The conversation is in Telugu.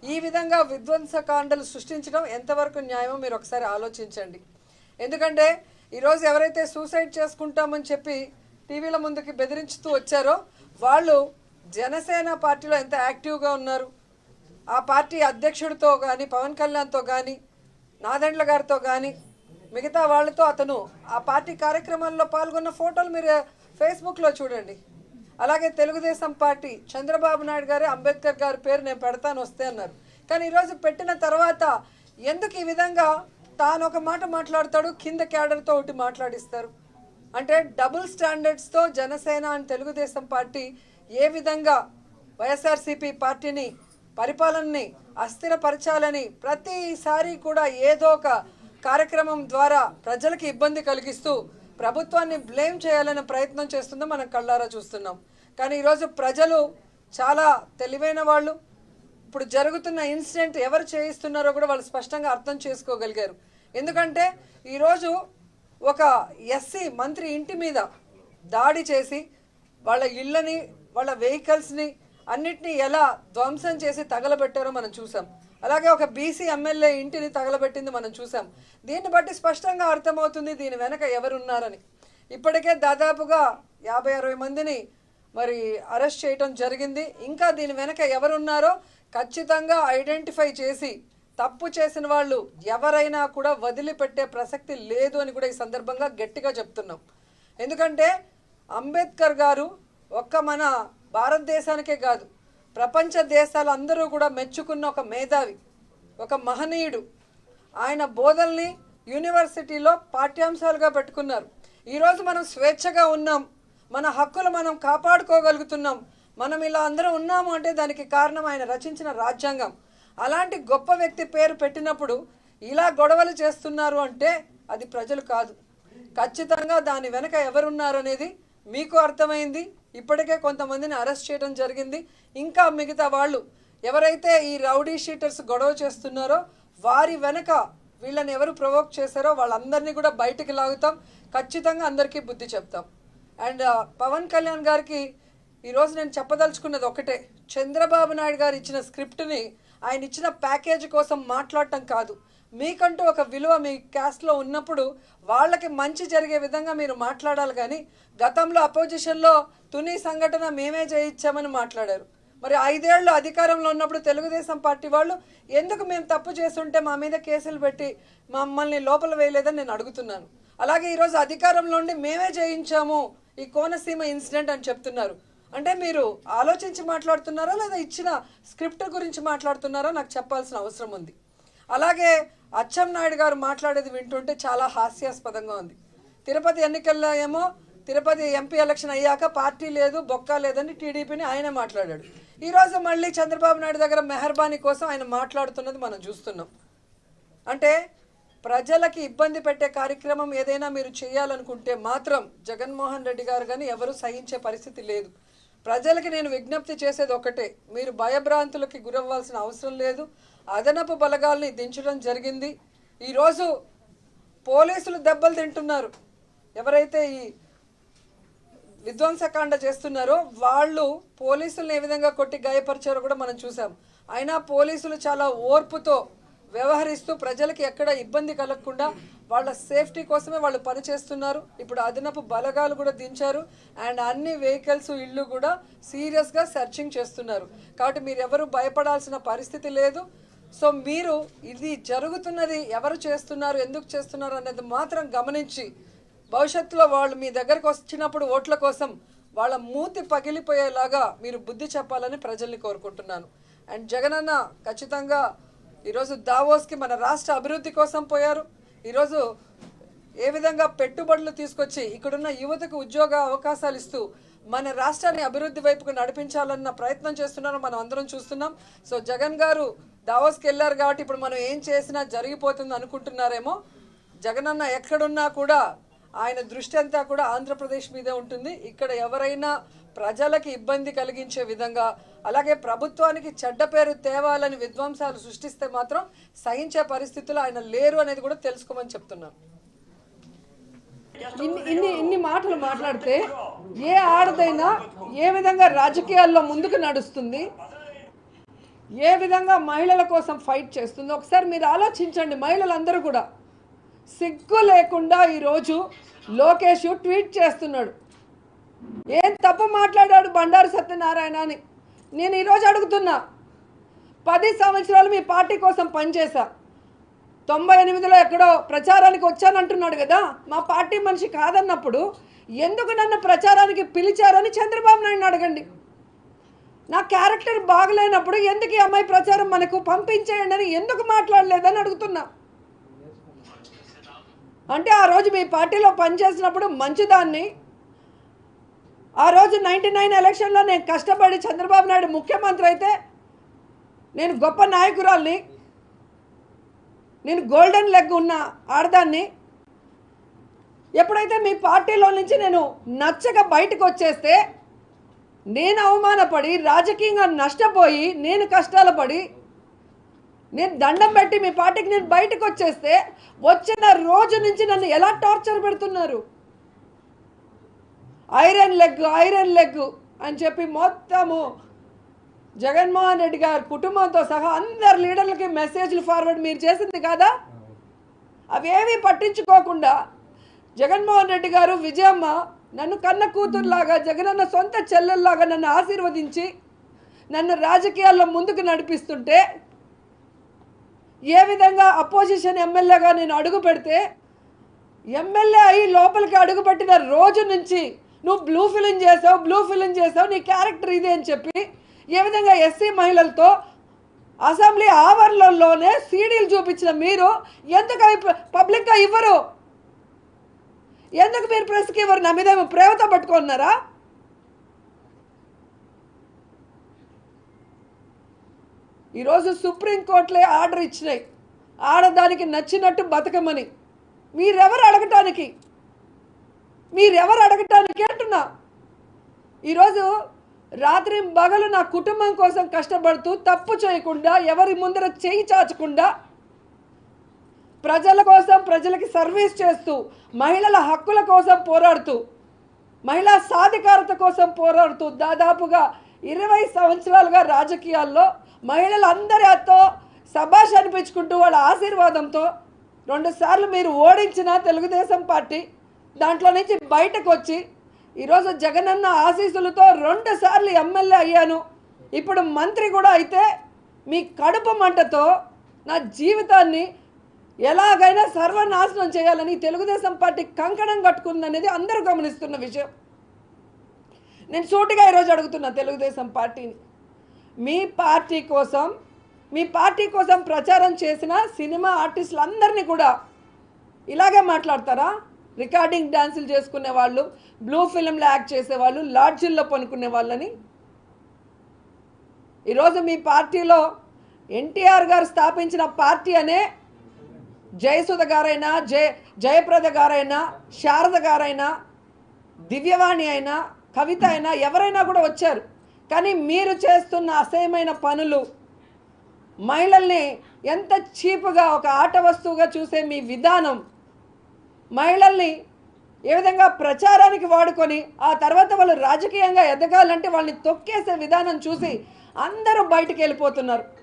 ఈ విధంగా విధ్వంసకాండలు సృష్టించడం ఎంతవరకు న్యాయమో మీరు ఒకసారి ఆలోచించండి. ఎందుకంటే ఈరోజు ఎవరైతే సూసైడ్ చేసుకుంటామని చెప్పి టీవీల ముందుకి బెదిరించుతూ వచ్చారో వాళ్ళు జనసేన పార్టీలో ఎంత యాక్టివ్గా ఉన్నారు, ఆ పార్టీ అధ్యక్షుడితో కానీ పవన్ కళ్యాణ్తో కానీ నాదెండ్ల గారితో కానీ మిగతా వాళ్ళతో అతను ఆ పార్టీ కార్యక్రమాల్లో పాల్గొన్న ఫోటోలు మీరు ఫేస్బుక్లో చూడండి. అలాగే తెలుగుదేశం పార్టీ చంద్రబాబు నాయుడు గారు అంబేద్కర్ గారి పేరు నేను పెడతాను వస్తే అన్నారు. కానీ ఈరోజు పెట్టిన తర్వాత ఎందుకు ఈ విధంగా తాను ఒక మాట మాట్లాడతాడు, కింద క్యాడర్తో ఒకటి మాట్లాడిస్తారు? అంటే డబుల్ స్టాండర్డ్స్తో జనసేన అండ్ తెలుగుదేశం పార్టీ ఏ విధంగా వైఎస్ఆర్సీపీ పార్టీని పరిపాలనని అస్థిరపరచాలని ప్రతిసారి కూడా ఏదో ఒక కార్యక్రమం ద్వారా ప్రజలకు ఇబ్బంది కలిగిస్తూ ప్రభుత్వాన్ని బ్లేమ్ చేయాలనే ప్రయత్నం చేస్తుందో మనం కళ్ళారా చూస్తున్నాం. కానీ ఈరోజు ప్రజలు చాలా తెలివైన వాళ్ళు. ఇప్పుడు జరుగుతున్న ఇన్సిడెంట్ ఎవరు చేయిస్తున్నారో కూడా వాళ్ళు స్పష్టంగా అర్థం చేసుకోగలిగారు. ఎందుకంటే ఈరోజు ఒక ఎస్సీ మంత్రి ఇంటి మీద దాడి చేసి వాళ్ళ ఇళ్ళని వాళ్ళ వెహికల్స్ని అన్నిటినీ ఎలా ధ్వంసం చేసి తగలబెట్టారో మనం చూసాం. అలాగే ఒక బీసీ ఎమ్మెల్యే ఇంటిని తగలబెట్టింది మనం చూసాం. దీన్ని బట్టి స్పష్టంగా అర్థమవుతుంది దీని వెనక ఎవరున్నారని. ఇప్పటికే దాదాపుగా 50-60 మందిని మరి అరెస్ట్ చేయడం జరిగింది. ఇంకా దీని వెనక ఎవరున్నారో ఖచ్చితంగా ఐడెంటిఫై చేసి తప్పు చేసిన వాళ్ళు ఎవరైనా కూడా వదిలిపెట్టే ప్రసక్తి లేదు అని కూడా ఈ సందర్భంగా గట్టిగా చెప్తున్నాం. ఎందుకంటే అంబేద్కర్ గారు ఒక్క మన భారతదేశానికే కాదు ప్రపంచ దేశాలందరూ కూడా మెచ్చుకున్న ఒక మేధావి, ఒక మహనీయుడు. ఆయన బోధల్ని యూనివర్సిటీలో పాఠ్యాంశాలుగా పెట్టుకున్నారు. ఈరోజు మనం స్వేచ్ఛగా ఉన్నాం, మన హక్కులు మనం కాపాడుకోగలుగుతున్నాం, మనం ఇలా అందరం ఉన్నాము అంటే దానికి కారణం ఆయన రచించిన రాజ్యాంగం. అలాంటి గొప్ప వ్యక్తి పేరు పెట్టినప్పుడు ఇలా గొడవలు చేస్తున్నారు అంటే అది ప్రజలు కాదు. ఖచ్చితంగా దాని వెనక ఎవరున్నారనేది మీకు అర్థమైంది. ఇప్పటికే కొంతమందిని అరెస్ట్ చేయడం జరిగింది. ఇంకా మిగతా వాళ్ళు ఎవరైతే ఈ రౌడీ షీటర్స్ గొడవ చేస్తున్నారో వారి వెనక వీళ్ళని ఎవరు ప్రొవోక్ చేశారో వాళ్ళందరినీ కూడా బయటికి లాగుతాం. ఖచ్చితంగా అందరికీ బుద్ధి చెప్తాం. అండ్ పవన్ కళ్యాణ్ గారికి ఈరోజు నేను చెప్పదలుచుకున్నది ఒకటే, చంద్రబాబు నాయుడు గారు ఇచ్చిన స్క్రిప్ట్ని ఆయన ఇచ్చిన ప్యాకేజ్ కోసం మాట్లాడటం కాదు. మీకంటూ ఒక విలువ మీ క్యాస్ట్లో ఉన్నప్పుడు వాళ్ళకి మంచి జరిగే విధంగా మీరు మాట్లాడాలి. కానీ గతంలో అపోజిషన్లో తుని సంఘటన మేమే చేయించామని మాట్లాడారు. మరి 5 ఏళ్ళు అధికారంలో ఉన్నప్పుడు తెలుగుదేశం పార్టీ వాళ్ళు ఎందుకు మేము తప్పు చేస్తుంటే మా మీద కేసులు పెట్టి మమ్మల్ని లోపల వేయలేదని నేను అడుగుతున్నాను. అలాగే ఈరోజు అధికారంలో ఉండి మేమే చేయించాము ఈ కోనసీమ ఇన్సిడెంట్ అని చెప్తున్నారు. అంటే మీరు ఆలోచించి మాట్లాడుతున్నారా లేదా ఇచ్చిన స్క్రిప్ట్ గురించి మాట్లాడుతున్నారా నాకు చెప్పాల్సిన అవసరం ఉంది. అలాగే అచ్చెన్నాయుడు గారు మాట్లాడేది వింటుంటే చాలా హాస్యాస్పదంగా ఉంది. తిరుపతి ఎన్నికల్లో ఏమో తిరుపతి ఎంపీ ఎలక్షన్ అయ్యాక పార్టీ లేదు బొక్క లేదని టీడీపీని ఆయనే మాట్లాడాడు. ఈరోజు మళ్ళీ చంద్రబాబు నాయుడు దగ్గర మెహర్బానీ కోసం ఆయన మాట్లాడుతున్నది మనం చూస్తున్నాం. అంటే ప్రజలకి ఇబ్బంది పెట్టే కార్యక్రమం ఏదైనా మీరు చేయాలనుకుంటే మాత్రం జగన్మోహన్ రెడ్డి గారు కానీ ఎవరు సహించే పరిస్థితి లేదు. ప్రజలకి నేను విజ్ఞప్తి చేసేది ఒకటే, మీరు భయభ్రాంతులకి గురవ్వాల్సిన అవసరం లేదు. అదనపు బలగాల్ని దించడం జరిగింది. ఈరోజు పోలీసులు దెబ్బలు తింటున్నారు. ఎవరైతే ఈ విధ్వంసకాండ చేస్తున్నారో వాళ్ళు పోలీసులను ఏ విధంగా కొట్టి గాయపరిచారో కూడా మనం చూసాం. అయినా పోలీసులు చాలా ఓర్పుతో వ్యవహరిస్తూ ప్రజలకి ఎక్కడ ఇబ్బంది కలగకుండా వాళ్ళ సేఫ్టీ కోసమే వాళ్ళు పనిచేస్తున్నారు. ఇప్పుడు అదనపు బలగాలు కూడా దించారు అండ్ అన్ని వెహికల్స్ ఇళ్ళు కూడా సీరియస్గా సెర్చింగ్ చేస్తున్నారు. కాబట్టి మీరు ఎవరు భయపడాల్సిన పరిస్థితి లేదు. సో మీరు ఇది జరుగుతున్నది ఎవరు చేస్తున్నారు ఎందుకు చేస్తున్నారు అనేది మాత్రం గమనించి భవిష్యత్తులో వాళ్ళు మీ దగ్గరకు వచ్చినప్పుడు ఓట్ల కోసం వాళ్ళ మూతి పగిలిపోయేలాగా మీరు బుద్ధి చెప్పాలని ప్రజల్ని కోరుకుంటున్నాను. అండ్ జగనన్న ఖచ్చితంగా ఈరోజు దావోస్కి మన రాష్ట్ర అభివృద్ధి కోసం పోయారు. ఈరోజు ఏ విధంగా పెట్టుబడులు తీసుకొచ్చి ఇక్కడున్న యువతకు ఉద్యోగ అవకాశాలు ఇస్తూ మన రాష్ట్రాన్ని అభివృద్ధి వైపుకు నడిపించాలన్న ప్రయత్నం చేస్తున్నారో మనం అందరం చూస్తున్నాం. సో జగన్ గారు దావోస్కి వెళ్ళారు కాబట్టి ఇప్పుడు మనం ఏం చేసినా జరిగిపోతుంది అనుకుంటున్నారేమో. జగనన్న ఎక్కడున్నా కూడా ఆయన దృష్టి అంతా కూడా ఆంధ్రప్రదేశ్ మీదే ఉంటుంది. ఇక్కడ ఎవరైనా ప్రజలకి ఇబ్బంది కలిగించే విధంగా అలాగే ప్రభుత్వానికి చెడ్డ పేరు తేవాలని విధ్వంసాలు సృష్టిస్తే మాత్రం సహించే పరిస్థితులు ఆయన లేరు అనేది కూడా తెలుసుకోమని చెప్తున్నాను. ఇన్ని మాటలు మాట్లాడితే ఏ ఆడదైనా ఏ విధంగా రాజకీయాల్లో ముందుకు నడుస్తుంది? ఏ విధంగా మహిళల కోసం ఫైట్ చేస్తుందో ఒకసారి మీరు ఆలోచించండి. మహిళలందరూ కూడా సిగ్గు లేకుండా ఈరోజు లోకేష్ ట్వీట్ చేస్తున్నాడు. ఏం తప్పు మాట్లాడాడు బండారు సత్యనారాయణ అని నేను ఈరోజు అడుగుతున్నా. 10 సంవత్సరాలు మీ పార్టీ కోసం పనిచేశా. 98లో ఎక్కడో ప్రచారానికి వచ్చానంటున్నాడు కదా. మా పార్టీ మనిషి కాదన్నప్పుడు ఎందుకు నన్ను ప్రచారానికి పిలిచారని చంద్రబాబు నాయుడు అడగండి. నా క్యారెక్టర్ బాగలేనప్పుడు ఎందుకు ఈ అమ్మాయి ప్రచారం మనకు పంపించేయండి అని ఎందుకు మాట్లాడలేదని అడుగుతున్నా. అంటే ఆ రోజు మీ పార్టీలో పనిచేసినప్పుడు మంచిదాన్ని, ఆ రోజు 99 ఎలక్షన్లో నేను కష్టపడి చంద్రబాబు నాయుడు ముఖ్యమంత్రి అయితే నేను గొప్ప నాయకురాల్ని, నేను గోల్డెన్ లెగ్ ఉన్న ఆడదాన్ని. ఎప్పుడైతే మీ పార్టీలో నుంచి నేను నచ్చక బయటకు వచ్చేస్తే నేను అవమానపడి రాజకీయంగా నష్టపోయి నేను కష్టాలు పడి నేను దండం పెట్టి మీ పార్టీకి నేను బయటకు వచ్చేస్తే వచ్చిన రోజు నుంచి నన్ను ఎలా టార్చర్ పెడుతున్నారు. ఐరన్ లెగ్ అని చెప్పి మొత్తము జగన్మోహన్ రెడ్డి గారి కుటుంబంతో సహా అందరు లీడర్లకి మెసేజ్లు ఫార్వర్డ్ మీరు చేసింది కాదా? అవేమీ పట్టించుకోకుండా జగన్మోహన్ రెడ్డి గారు, విజయమ్మ నన్ను కన్న కూతురులాగా, జగనన్న సొంత చెల్లెల్లాగా నన్ను ఆశీర్వదించి నన్ను రాజకీయాల్లో ముందుకు నడిపిస్తుంటే ఏ విధంగా అపోజిషన్ ఎమ్మెల్యేగా నేను అడుగు పెడితే ఎమ్మెల్యే అయ్యి లోపలికి అడుగుపెట్టిన రోజు నుంచి నువ్వు బ్లూ ఫిలిం చేసావు నీ క్యారెక్టర్ ఇదే అని చెప్పి ఏ విధంగా ఎస్సీ మహిళలతో అసెంబ్లీ ఆవరణలోనే సీడీలు చూపించిన మీరు ఎందుకు అవి పబ్లిక్గా ఇవ్వరు? ఎందుకు మీరు ప్రెస్కి ఇవ్వరు? నా మీద ప్రేమతో పట్టుకున్నారా? ఈరోజు సుప్రీంకోర్టులే ఆర్డర్ ఇచ్చినాయి ఆడదానికి నచ్చినట్టు బతకమని. మీరెవరు అడగటానికి అంటున్నా. ఈరోజు రాత్రి పగలు నా కుటుంబం కోసం కష్టపడుతూ తప్పు చేయకుండా ఎవరి ముందర చేయి చాచకుండా ప్రజల కోసం ప్రజలకి సర్వీస్ చేస్తూ మహిళల హక్కుల కోసం పోరాడుతూ మహిళా సాధికారత కోసం పోరాడుతూ దాదాపుగా 20 సంవత్సరాలుగా రాజకీయాల్లో మహిళలందరితో శభాష్ అనిపించుకుంటూ వాళ్ళ ఆశీర్వాదంతో 2 సార్లు మీరు ఓడించిన తెలుగుదేశం పార్టీ దాంట్లో నుంచి బయటకు వచ్చి ఈరోజు జగనన్న ఆశీస్సులతో 2 సార్లు ఎమ్మెల్యే అయ్యాను. ఇప్పుడు మంత్రి కూడా అయితే మీ కడుపు మంటతో నా జీవితాన్ని ఎలాగైనా సర్వనాశనం చేయాలని తెలుగుదేశం పార్టీ కంకణం కట్టుకుందనేది అందరూ గమనిస్తున్న విషయం. నేను సూటిగా ఈరోజు అడుగుతున్నా తెలుగుదేశం పార్టీని, మీ పార్టీ కోసం ప్రచారం చేసిన సినిమా ఆర్టిస్టులందరినీ కూడా ఇలాగే మాట్లాడతారా? రికార్డింగ్ డ్యాన్సులు చేసుకునే వాళ్ళు, బ్లూ ఫిల్మ్లో యాక్ట్ చేసేవాళ్ళు, లాడ్జిల్లో పనుకునే వాళ్ళని. ఈరోజు మీ పార్టీలో ఎన్టీఆర్ గారు స్థాపించిన పార్టీ అనే జయసుధ గారైనా, జయప్రద గారైనా, శారద గారైనా, దివ్యవాణి అయినా, కవిత అయినా ఎవరైనా కూడా వచ్చారు. కానీ మీరు చేస్తున్న అసహ్యమైన పనులు, మహిళల్ని ఎంత చీపుగా ఒక ఆట వస్తువుగా చూసే మీ విధానం, మహిళల్ని ఏ విధంగా ప్రచారానికి వాడుకొని ఆ తర్వాత వాళ్ళు రాజకీయంగా ఎదగాలంటే వాళ్ళని తొక్కేసే విధానం చూసి అందరూ బయటికి వెళ్ళిపోతున్నారు.